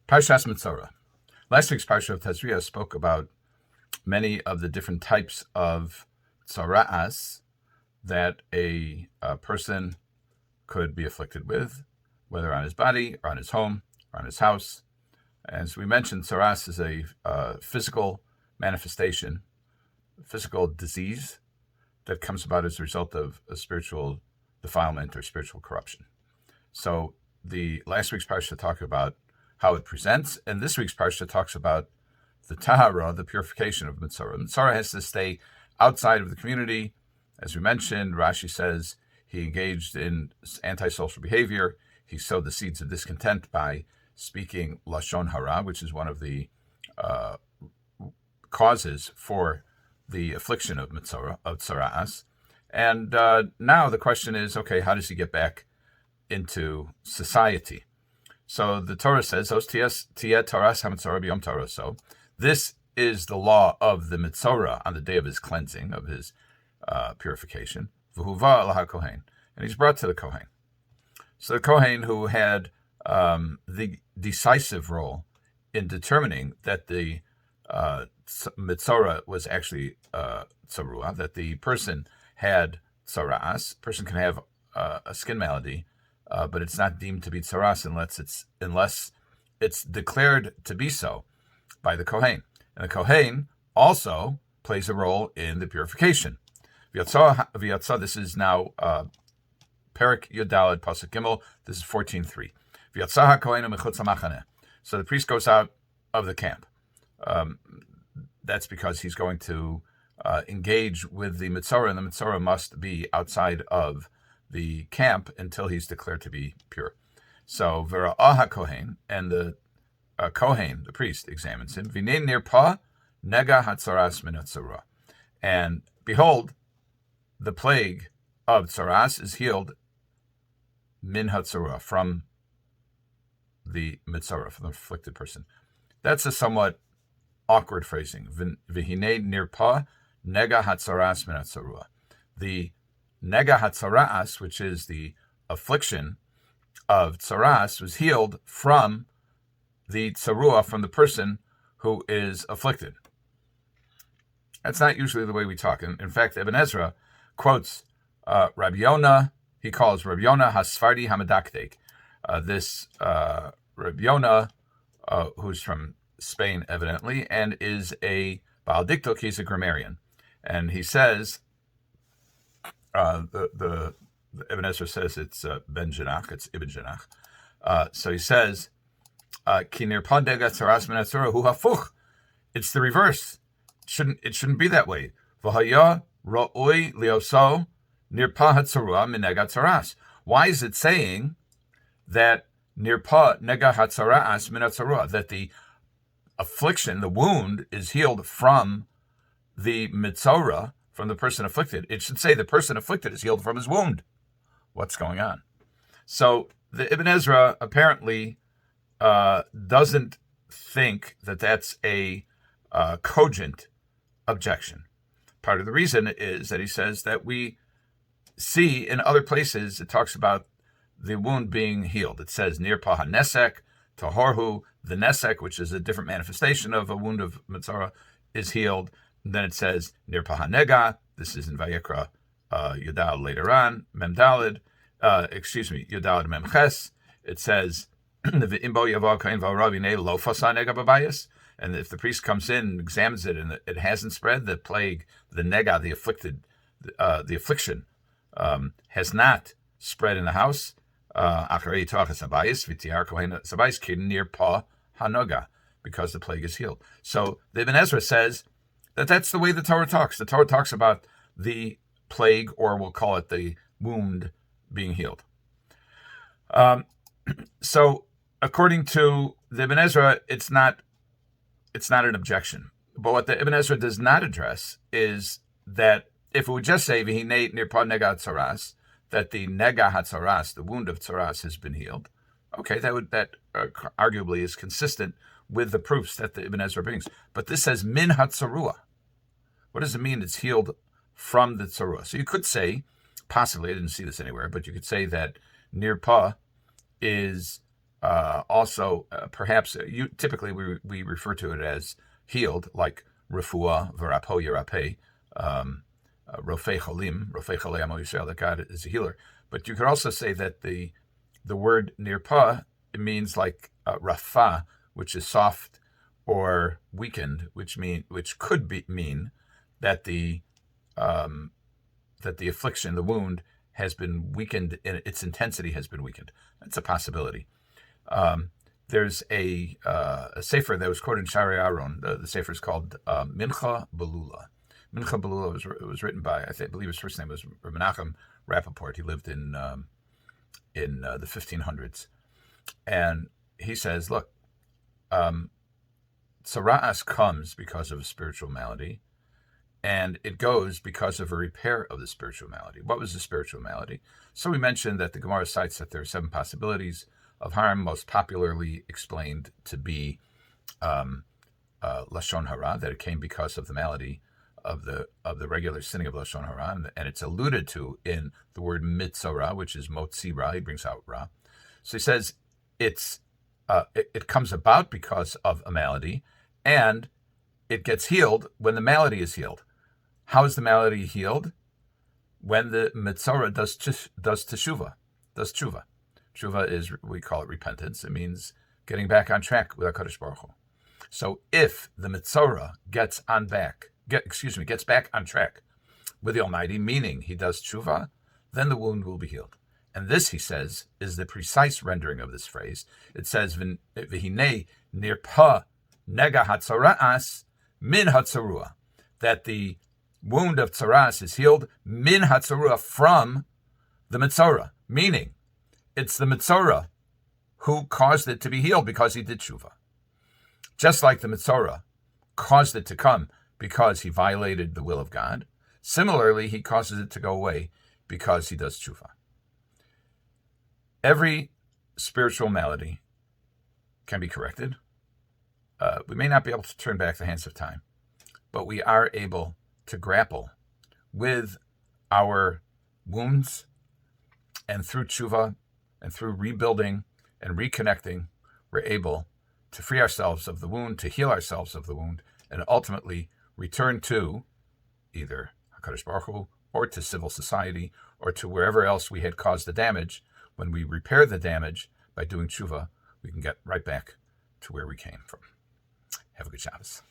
Parshas Mizora. Last week's Parsha of Ezra spoke about many of the different types of Tzara'as that a person could be afflicted with, whether on his body, or on his home, or on his house. As we mentioned, Tzara'as is a physical manifestation, physical disease that comes about as a result of a spiritual defilement or spiritual corruption. So the last week's Parsha talked about how it presents, and this week's Parsha talks about the tahara, the purification of Mizora. Mizora has to stay outside of the community. As we mentioned, Rashi says he engaged in antisocial behavior. He sowed the seeds of discontent by speaking lashon hara, which is one of the causes for the affliction of Mizora, of Tzara'as. And now the question is, okay, how does he get back into society? So the Torah says, so this is the law of the Mizora on the day of his cleansing, of his purification. And he's brought to the Kohen. So the Kohen, who had the decisive role in determining that the Mizora was actually Tzarua, that the person had Tzara'as. Person can have a skin malady, but it's not deemed to be Tzara'as unless it's declared to be so by the Kohen. And the Kohen also plays a role in the purification. V'yatzah, this is now Perik Yudalad Pasuk Gimel, this is 14:3. V'yatzah HaKohen Mechutz HaMachaneh. So the priest goes out of the camp. That's because he's going to engage with the Mizora, and the Mizora must be outside of the camp until he's declared to be pure. So Vera'ah HaKohen, and the Kohen, the priest, examines him. V'nei nirpa nega hatzaras min hatzarua. And behold, the plague of Tzara'as is healed min hatzarua, from the Mizora, from the afflicted person. That's a somewhat awkward phrasing. V'hinei nirpa nega hatzaras min hatzarua. The nega hatzara'as, which is the affliction of Tzara'as, was healed from the tzarua, from the person who is afflicted. That's not usually the way we talk. In fact, Ibn Ezra quotes Rabbi Yonah. He calls Rabbi Yonah Hasfardi Hamadaktek. This Rabbi Yonah, who's from Spain, evidently, and is a Baal Diktuk, he's a grammarian. And he says, the Ibn Ezra says it's Ben Janach, it's Ibn Janach. So he says, it's the reverse. It shouldn't be that way. Why is it saying that that the affliction, the wound, is healed from the Mizora, from the person afflicted? It should say the person afflicted is healed from his wound. What's going on? So the Ibn Ezra apparently doesn't think that that's a cogent objection. Part of the reason is that he says that we see in other places it talks about the wound being healed. It says near paha nesek, tahorhu, the nesek, which is a different manifestation of a wound of Mizora, is healed. And then it says near paha nega. This is in Vayikra Yudal later on, Memdalid, Yudalid Memches. It says and if the priest comes in and examines it and it hasn't spread, the plague, the nega, the affliction, has not spread in the house, because the plague is healed. So the Ibn Ezra says that that's the way the Torah talks. The Torah talks about the plague, or we'll call it the wound, being healed. So according to the Ibn Ezra, it's not an objection. But what the Ibn Ezra does not address is that if it would just say v'hinei nirpa nega hatzaras, that the nega hatzaras, the wound of Tzara'as, has been healed, okay, that arguably is consistent with the proofs that the Ibn Ezra brings. But this says min hatzarua. What does it mean it's healed from the tzarua? So you could say, possibly, I didn't see this anywhere, but you could say that nirpa is Perhaps typically we refer to it as healed, like refuah, v'rapo yirapeh, rofei cholim, rofei cholei amo Yisrael, that God is a healer. But you could also say that the word nirpa, it means like rafa, which is soft or weakened, which could mean that the affliction, the wound, has been weakened, in its intensity has been weakened. That's a possibility. There's a sefer that was quoted in Shaarei Aharon. The sefer is called Mincha Belula. Mincha Belula was written by, I believe his first name was Menachem Rappaport. He lived in the 1500s. And he says, look, Tzara'as comes because of a spiritual malady, and it goes because of a repair of the spiritual malady. What was the spiritual malady? So we mentioned that the Gemara cites that there are 7 possibilities of harm, most popularly explained to be Lashon Hara, that it came because of the malady of the regular sinning of Lashon Hara, and it's alluded to in the word Mizora, which is Motzi Ra. He brings out Ra. So he says it comes about because of a malady, and it gets healed when the malady is healed. How is the malady healed? When the Mizora does teshuva, does tshuva. Tshuva is, we call it repentance. It means getting back on track with HaKadosh Baruch Hu. So if the Mizora gets back on track with the Almighty, meaning he does tshuva, then the wound will be healed. And this, he says, is the precise rendering of this phrase. It says, V'hinei nirpa nega hatzara'as min hatzarua, that the wound of Tzara'as is healed min hatzarua, from the Mizora, meaning it's the Mizora who caused it to be healed because he did tshuva. Just like the Mizora caused it to come because he violated the will of God, similarly, he causes it to go away because he does tshuva. Every spiritual malady can be corrected. We may not be able to turn back the hands of time, but we are able to grapple with our wounds, and through tshuva and through rebuilding and reconnecting, we're able to free ourselves of the wound, to heal ourselves of the wound, and ultimately return to either HaKadosh Baruch Hu, or to civil society, or to wherever else we had caused the damage. When we repair the damage by doing tshuva, we can get right back to where we came from. Have a good Shabbos.